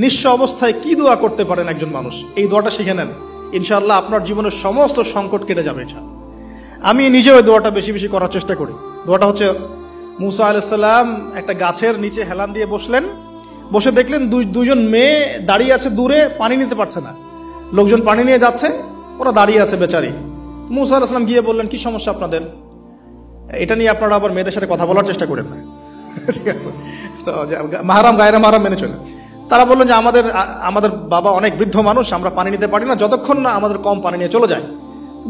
নিঃস্ব অবস্থায় কি দোয়া করতে পারেন একজন মানুষ, এই দোয়াটা শিখে নেন, ইনশাআল্লাহ আপনার জীবনের সমস্ত সংকট কেটে যাবে। আমি নিজেও এই দোয়াটা বেশি বেশি করার চেষ্টা করি। দোয়াটা হচ্ছে, মুসা আলাইহিস সালাম একটা গাছের নিচে হেলান দিয়ে বসলেন, বসে দেখলেন দুইজন মেয়ে দাঁড়িয়ে আছে দূরে, পানি নিতে পারছে না, লোকজন পানি নিয়ে যাচ্ছে, ওরা দাঁড়িয়ে আছে বেচারি। মুসা আলাইহিস সালাম গিয়ে বললেন, কি সমস্যা আপনাদের? এটা নিয়ে আপনারা আবার মেয়েদের সাথে কথা বলার চেষ্টা করেন না, ঠিক আছে? তো মাহারাম গায়রা মাহারাম মেনে চলে। তারা বললেন যে আমাদের বাবা অনেক বৃদ্ধ মানুষ, আমরা পানি নিতে পারি না যতক্ষণ না আমাদের কম পানি নিয়ে চলে যায়।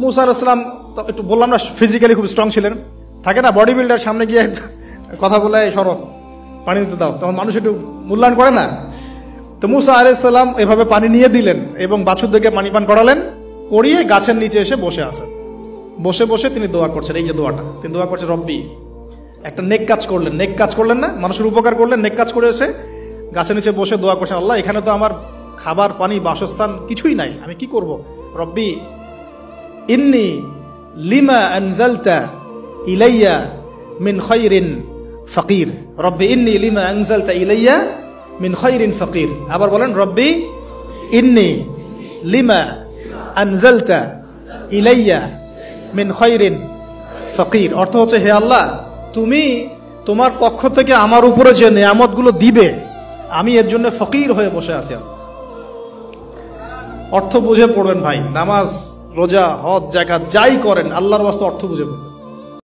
মুসা আলাইহিস সালাম একটু বললাম না, ফিজিক্যালি খুব স্ট্রং ছিলেন, থাকে না বডি বিল্ডার, সামনে গিয়ে কথা বলে সরো পানি নিতে দাও, তখন মানুষ একটু মূল্যায়ন করে না। তো মুসা আলাইহিস সালাম এভাবে পানি নিয়ে দিলেন এবং বাছুরদেরকে পানি পান করালেন, করিয়ে গাছের নিচে এসে বসে আছেন। বসে বসে তিনি দোয়া করছেন, এই যে দোয়াটা তিনি দোয়া করছেন, রব্বি, একটা নেক কাজ করলেন, নেক কাজ করলেন না, মানুষের উপকার করলেন, নেক কাজ করে এসে গাছের নিচে বসে দোয়া করছেন, আল্লাহ এখানে তো আমার খাবার পানি বাসস্থান কিছুই নাই, আমি কি করব? রব্বি ইন্নী লিমা আনজালতা ইলাইয়া মিন খায়রিন ফাকির, রব্বি ইন্নী লিমা আনজালতা ইলাইয়া মিন খায়রিন ফাকির। আবার বলেন, রব্বি ইন্নী লিমা আনজালতা ইলাইয়া মিন খায়রিন ফাকির। অর্থ হচ্ছে, হে আল্লাহ, তুমি তোমার পক্ষ থেকে আমার উপরে যে নিয়ামতগুলো দিবে, আমি এর জন্য ফকির হয়ে বসে আছি। অর্থ বুঝে পড়বেন ভাই, নামাজ রোজা হজ জাকাত যাই করেন আল্লাহর ওয়াস্তে অর্থ বুঝে পড়বেন।